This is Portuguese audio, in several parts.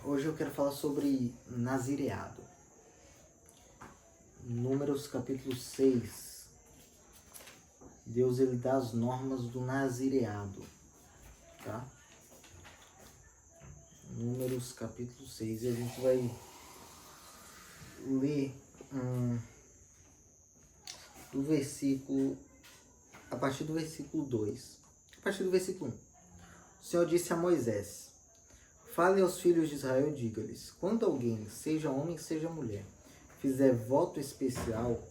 Hoje eu quero falar sobre nazireado. Números capítulo 6. Deus ele dá as normas do nazireado, tá? Números capítulo 6. E a gente vai ler a partir do versículo 2. A partir do versículo 1. O Senhor disse a Moisés: fale aos filhos de Israel e diga-lhes: quando alguém, seja homem, seja mulher, fizer voto especial,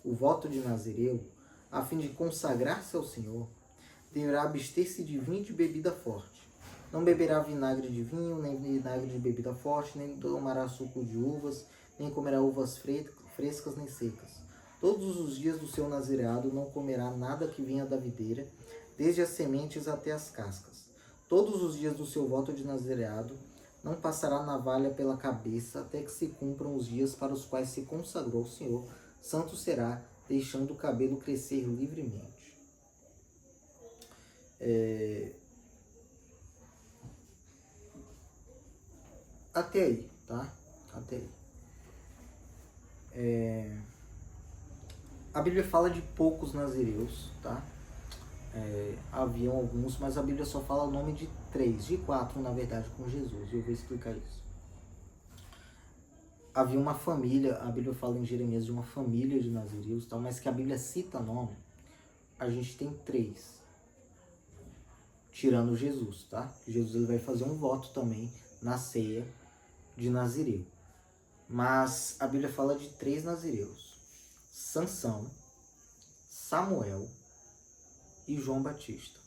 o voto de Nazireu, a fim de consagrar-se ao Senhor, deverá abster-se de vinho e de bebida forte. Não beberá vinagre de vinho, nem vinagre de bebida forte, nem tomará suco de uvas, nem comerá uvas frescas nem secas. Todos os dias do seu nazireado não comerá nada que venha da videira, desde as sementes até as cascas. Todos os dias do seu voto de nazireado não passará navalha pela cabeça até que se cumpram os dias para os quais se consagrou ao Senhor. Santo será, deixando o cabelo crescer livremente. Até aí, tá? Até aí. A Bíblia fala de poucos nazireus, tá? Haviam alguns, mas a Bíblia só fala o nome de 3, de 4 na verdade, com Jesus, e eu vou explicar isso. Havia uma família, a Bíblia fala em Jeremias de uma família de nazireus, tal, mas que a Bíblia cita nome, a gente tem 3, tirando Jesus, tá? Jesus ele vai fazer um voto também na ceia de Nazireu. Mas a Bíblia fala de 3 nazireus: Sansão, Samuel e João Batista.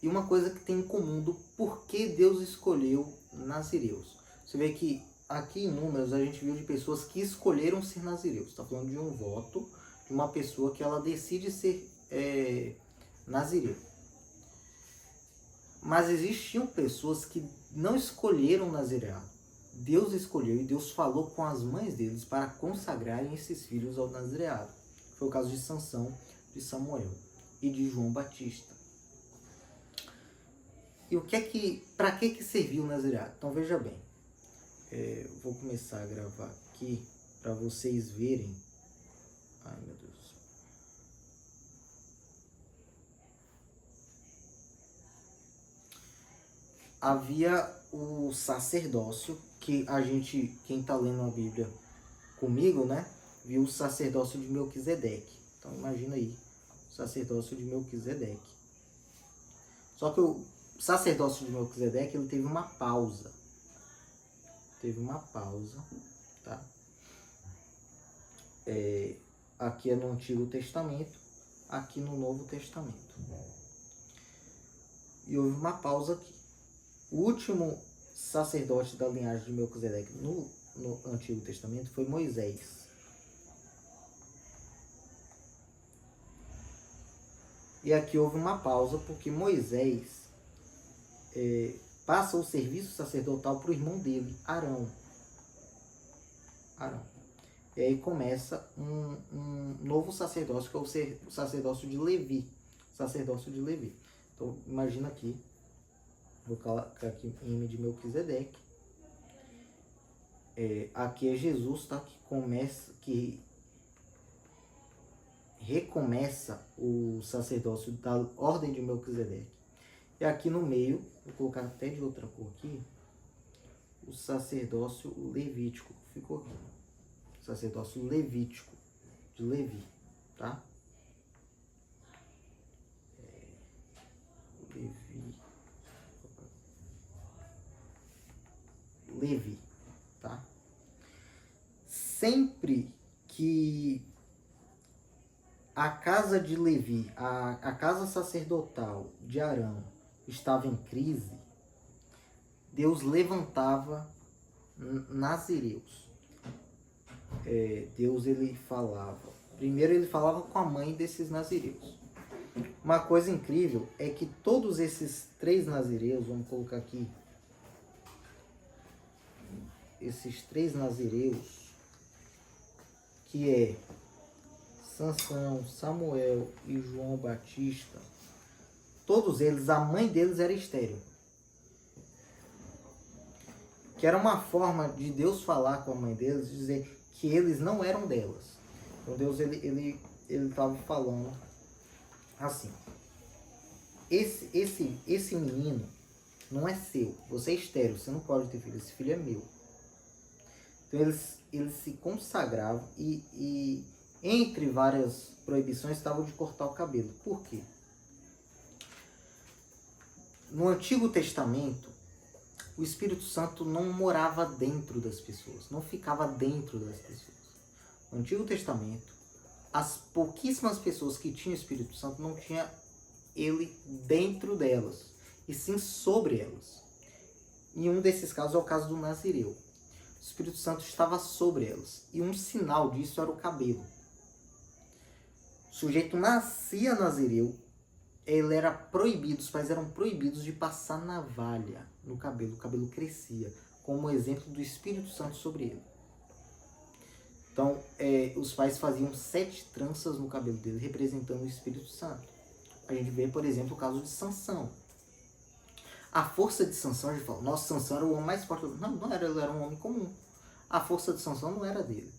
E uma coisa que tem em comum do porquê Deus escolheu nazireus. Você vê que aqui em Números a gente viu de pessoas que escolheram ser nazireus. Está falando de um voto de uma pessoa que ela decide ser nazireu. Mas existiam pessoas que não escolheram nazireado. Deus escolheu e Deus falou com as mães deles para consagrarem esses filhos ao nazireado. Foi o caso de Sansão, de Samuel e de João Batista. E para que serviu o nazireado? Então veja bem, vou começar a gravar aqui para vocês verem. Ai meu Deus. Havia o sacerdócio, que quem está lendo a Bíblia comigo, né, viu o sacerdócio de Melquisedeque. Então imagina aí, o sacerdócio de Melquisedeque. Só que o sacerdócio de Melquisedeque, ele teve uma pausa. Tá? Aqui é no Antigo Testamento, aqui no Novo Testamento. E houve uma pausa aqui. O último sacerdote da linhagem de Melquisedeque no Antigo Testamento foi Moisés. E aqui houve uma pausa porque Moisés passa o serviço sacerdotal para o irmão dele, Arão. E aí começa um novo sacerdócio, que é o sacerdócio de Levi. Então imagina aqui, vou colocar aqui em nome de Melquisedeque. Aqui é Jesus, tá? Que recomeça o sacerdócio da ordem de Melquisedeque. E aqui no meio, vou colocar até de outra cor aqui, o sacerdócio levítico. Ficou aqui. Sacerdócio levítico, de Levi, tá? Levi, tá? Sempre que a casa de Levi, a casa sacerdotal de Arão estava em crise, Deus levantava nazireus. Deus ele falava. Primeiro ele falava com a mãe desses nazireus. Uma coisa incrível é que todos esses 3 nazireus, vamos colocar aqui, esses 3 nazireus, que é Sansão, Samuel e João Batista, todos eles, a mãe deles era estéril. que era uma forma de Deus falar com a mãe deles, dizer que eles não eram delas. Então Deus ele estava falando assim: esse menino não é seu, você é estéril, você não pode ter filho, esse filho é meu. Então eles se consagravam e entre várias proibições estavam de cortar o cabelo. Por quê? No Antigo Testamento, o Espírito Santo não morava dentro das pessoas, não ficava dentro das pessoas. No Antigo Testamento, as pouquíssimas pessoas que tinham o Espírito Santo não tinham ele dentro delas, e sim sobre elas. E um desses casos é o caso do Nazireu. O Espírito Santo estava sobre elas, e um sinal disso era o cabelo. O sujeito nascia Nazireu, ele era proibido, os pais eram proibidos de passar navalha no cabelo, o cabelo crescia, como exemplo do Espírito Santo sobre ele. Então, os pais faziam 7 tranças no cabelo dele, representando o Espírito Santo. A gente vê, por exemplo, o caso de Sansão. A força de Sansão, a gente fala, nossa, Sansão era o homem mais forte. Não era, ele era um homem comum. A força de Sansão não era dele,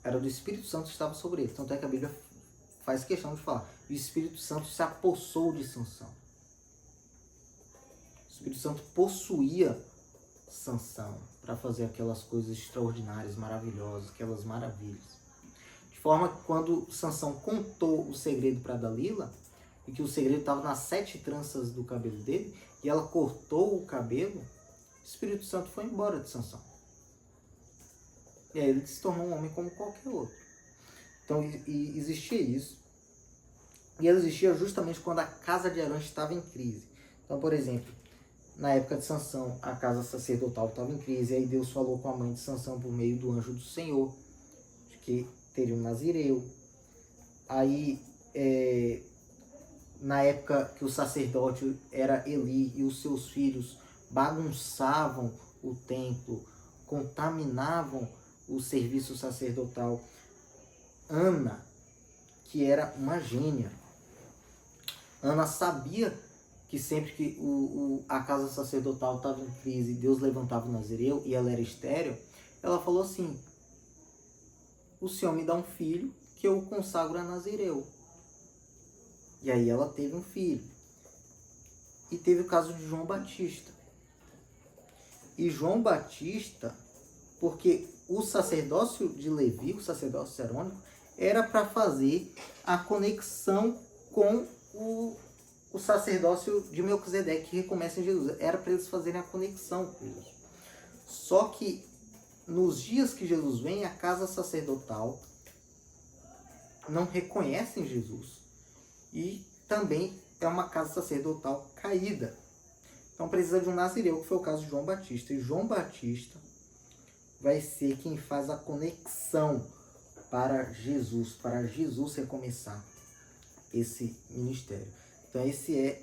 era do Espírito Santo que estava sobre ele. Tanto é que a Bíblia faz questão de falar, o Espírito Santo se apossou de Sansão. O Espírito Santo possuía Sansão para fazer aquelas coisas extraordinárias, maravilhosas, aquelas maravilhas. De forma que quando Sansão contou o segredo para Dalila, e que o segredo estava nas 7 tranças do cabelo dele, e ela cortou o cabelo, o Espírito Santo foi embora de Sansão. E aí ele se tornou um homem como qualquer outro. Então existia isso. E ele existia justamente quando a casa de Arã estava em crise. Então, por exemplo, na época de Sansão, a casa sacerdotal estava em crise. E aí Deus falou com a mãe de Sansão por meio do anjo do Senhor, de que teria um nazireu. Aí, na época que o sacerdote era Eli e os seus filhos bagunçavam o templo, contaminavam o serviço sacerdotal, Ana, que era uma gênia, Ana sabia que sempre que a casa sacerdotal estava em crise, Deus levantava o nazireu e ela era estéril, ela falou assim: o Senhor me dá um filho que eu o consagro a nazireu. E aí ela teve um filho. E teve o caso de João Batista. E João Batista, porque o sacerdócio de Levi, o sacerdócio arônico, era para fazer a conexão com o sacerdócio de Melquisedeque, que recomeça em Jesus. Era para eles fazerem a conexão com Jesus. Só que nos dias que Jesus vem, a casa sacerdotal não reconhece Jesus. E também é uma casa sacerdotal caída. Então precisa de um nazireu, que foi o caso de João Batista. E João Batista vai ser quem faz a conexão para Jesus recomeçar esse ministério. Então esse é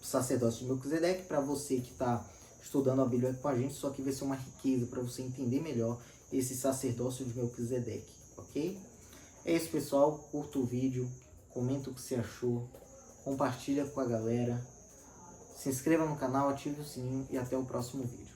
o sacerdócio de Melquisedeque. Para você que está estudando a Bíblia com a gente, isso aqui vai ser uma riqueza para você entender melhor esse sacerdócio de Melquisedeque, ok? É isso, pessoal. Curta o vídeo, comenta o que você achou, compartilha com a galera, se inscreva no canal, ative o sininho e até o próximo vídeo.